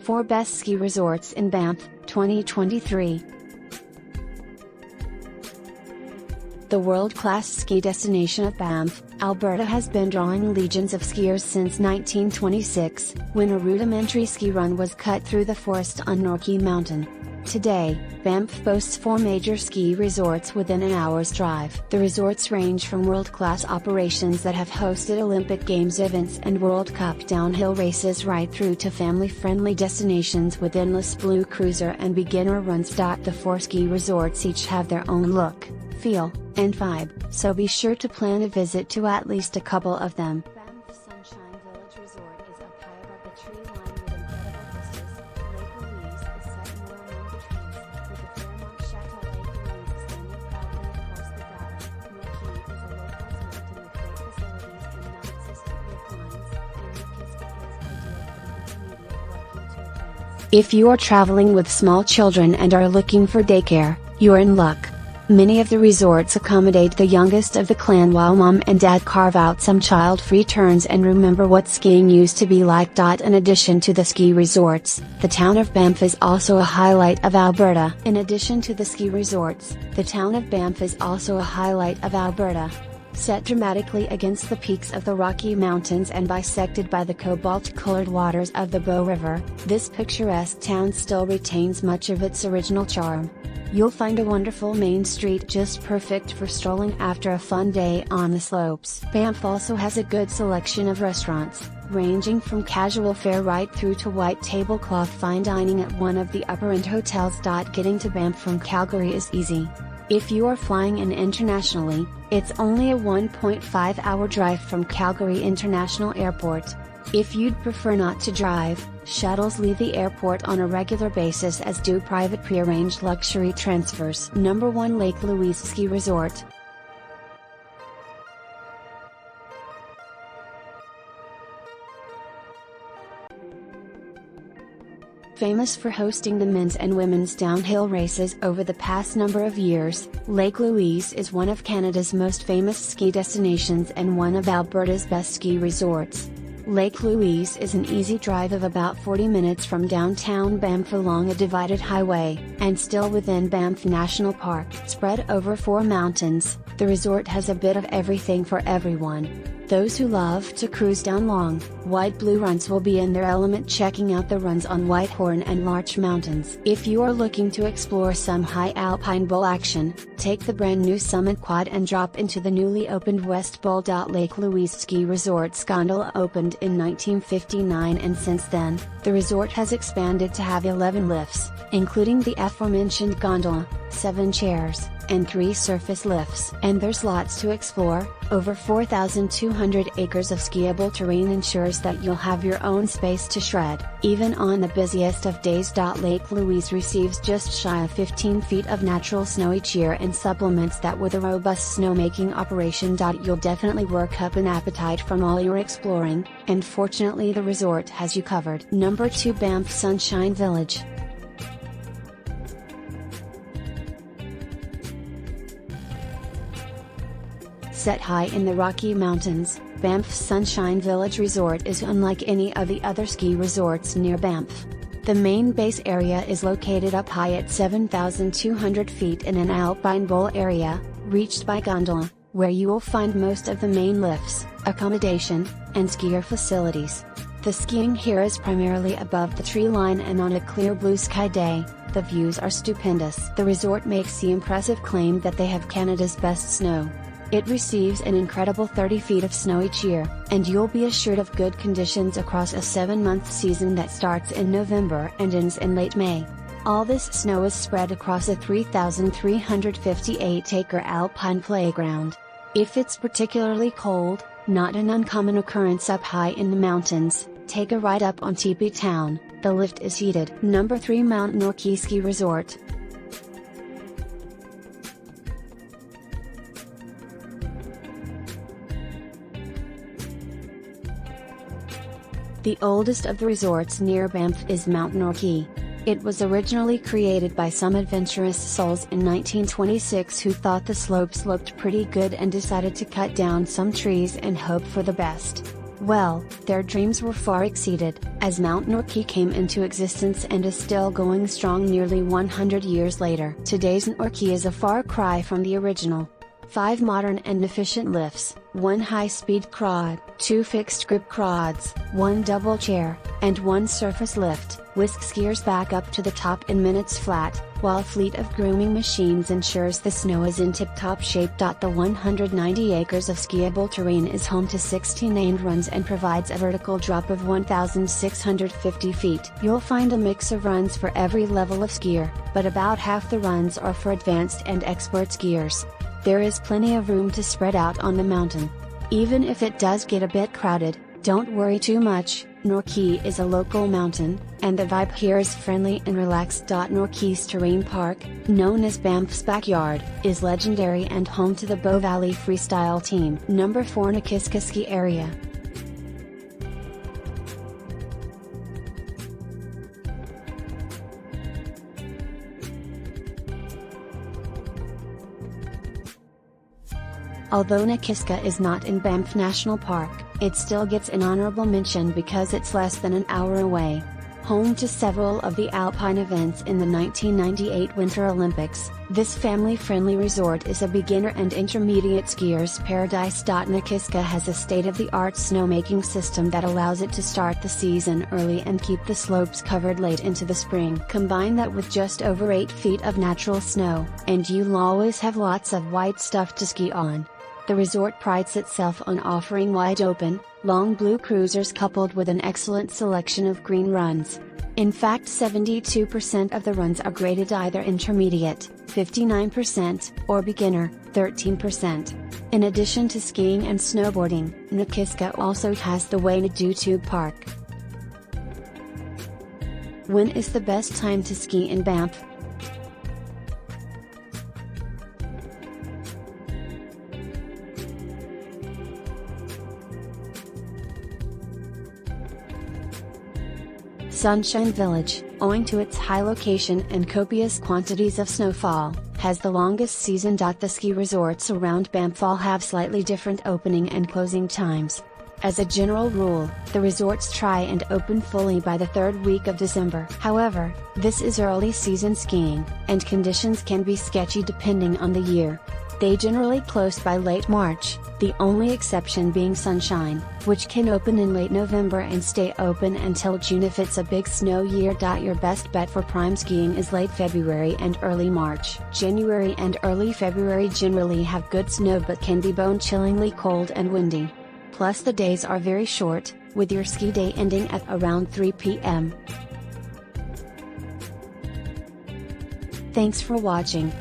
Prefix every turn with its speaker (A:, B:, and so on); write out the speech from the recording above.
A: 4 Best Ski Resorts in Banff, 2023. The world-class ski destination of Banff, Alberta has been drawing legions of skiers since 1926, when a rudimentary ski run was cut through the forest on Norquay Mountain. Today, Banff boasts 4 major ski resorts within an hour's drive. The resorts range from world-class operations that have hosted Olympic Games events and World Cup downhill races right through to family-friendly destinations with endless blue cruiser and beginner runs. The 4 ski resorts each have their own look, feel, and vibe, so be sure to plan a visit to at least a couple of them. Banff Sunshine Village Resort is up high above the tree line with incredible vistas. Lake Louise is set more among the trees, with the Fairmont Chateau. Lake Louise extending proudly across the valley. Norquay is a locals mountain with great facilities and non-existent roof lines, and Newcastle is ideal for the intermediate walking to advance. If you are traveling with small children and are looking for daycare, you're in luck. Many of the resorts accommodate the youngest of the clan while mom and dad carve out some child-free turns and remember what skiing used to be like. In addition to the ski resorts, the town of Banff is also a highlight of Alberta. Set dramatically against the peaks of the Rocky Mountains and bisected by the cobalt-colored waters of the Bow River, this picturesque town still retains much of its original charm. You'll find a wonderful main street just perfect for strolling after a fun day on the slopes. Banff also has a good selection of restaurants, ranging from casual fare right through to white tablecloth fine dining at one of the upper-end hotels. Getting to Banff from Calgary is easy. If you are flying in internationally, it's only a 1.5-hour drive from Calgary International Airport. If you'd prefer not to drive, shuttles leave the airport on a regular basis, as do private prearranged luxury transfers. Number 1 Lake Louise Ski Resort. Famous for hosting the men's and women's downhill races over the past number of years, Lake Louise is one of Canada's most famous ski destinations and one of Alberta's best ski resorts. Lake Louise is an easy drive of about 40 minutes from downtown Banff along a divided highway, and still within Banff National Park. Spread over 4 mountains, the resort has a bit of everything for everyone. Those who love to cruise down long, wide blue runs will be in their element, checking out the runs on Whitehorn and Larch Mountains. If you are looking to explore some high alpine bowl action, take the brand new Summit Quad and drop into the newly opened West Bowl. Lake Louise Ski Resort's gondola opened in 1959, and since then, the resort has expanded to have 11 lifts, including the aforementioned gondola, 7 chairs, and 3 surface lifts. And there's lots to explore. Over 4,200 acres of skiable terrain ensures that you'll have your own space to shred, even on the busiest of days. Lake Louise receives just shy of 15 feet of natural snow each year and supplements that with a robust snowmaking operation. You'll definitely work up an appetite from all your exploring, and fortunately the resort has you covered. Number 2 Banff Sunshine Village. Set high in the Rocky Mountains, Banff's Sunshine Village Resort is unlike any of the other ski resorts near Banff. The main base area is located up high at 7,200 feet in an alpine bowl area, reached by gondola, where you will find most of the main lifts, accommodation, and skier facilities. The skiing here is primarily above the tree line, and on a clear blue sky day, the views are stupendous. The resort makes the impressive claim that they have Canada's best snow. It receives an incredible 30 feet of snow each year, and you'll be assured of good conditions across a 7-month season that starts in November and ends in late May. All this snow is spread across a 3,358-acre alpine playground. If it's particularly cold, not an uncommon occurrence up high in the mountains, take a ride up on Teepee Town. The lift is heated. Number 3 Mount Norquay Ski Resort. The oldest of the resorts near Banff is Mount Norquay. It was originally created by some adventurous souls in 1926 who thought the slopes looked pretty good and decided to cut down some trees and hope for the best. Well, their dreams were far exceeded, as Mount Norquay came into existence and is still going strong nearly 100 years later. Today's Norquay is a far cry from the original. 5 modern and efficient lifts, 1 high-speed quad, 2 fixed-grip quads, 1 double chair, and 1 surface lift, whisk skiers back up to the top in minutes flat, while a fleet of grooming machines ensures the snow is in tip-top shape. The 190 acres of skiable terrain is home to 16 named runs and provides a vertical drop of 1,650 feet. You'll find a mix of runs for every level of skier, but about half the runs are for advanced and expert skiers. There is plenty of room to spread out on the mountain. Even if it does get a bit crowded, don't worry too much. Norquay is a local mountain, and the vibe here is friendly and relaxed. Norquay's Terrain Park, known as Banff's Backyard, is legendary and home to the Bow Valley Freestyle Team. Number 4, Nakiska Ski Area. Although Nakiska is not in Banff National Park, it still gets an honorable mention because it's less than an hour away. Home to several of the alpine events in the 1998 Winter Olympics, this family-friendly resort is a beginner and intermediate skier's paradise. Nakiska has a state-of-the-art snowmaking system that allows it to start the season early and keep the slopes covered late into the spring. Combine that with just over 8 feet of natural snow, and you'll always have lots of white stuff to ski on. The resort prides itself on offering wide-open, long blue cruisers coupled with an excellent selection of green runs. In fact, 72% of the runs are graded either intermediate, 59%, or beginner, 13%. In addition to skiing and snowboarding, Nakiska also has the Wainadu Tube Park. When is the best time to ski in Banff? Sunshine Village, owing to its high location and copious quantities of snowfall, has the longest season. The ski resorts around Banff all have slightly different opening and closing times. As a general rule, the resorts try and open fully by the 3rd week of December. However, this is early season skiing, and conditions can be sketchy depending on the year. They generally close by late March, the only exception being Sunshine, which can open in late November and stay open until June if it's a big snow year. Your best bet for prime skiing is late February and early March. January and early February generally have good snow but can be bone-chillingly cold and windy. Plus the days are very short, with your ski day ending at around 3 p.m. Thanks for watching.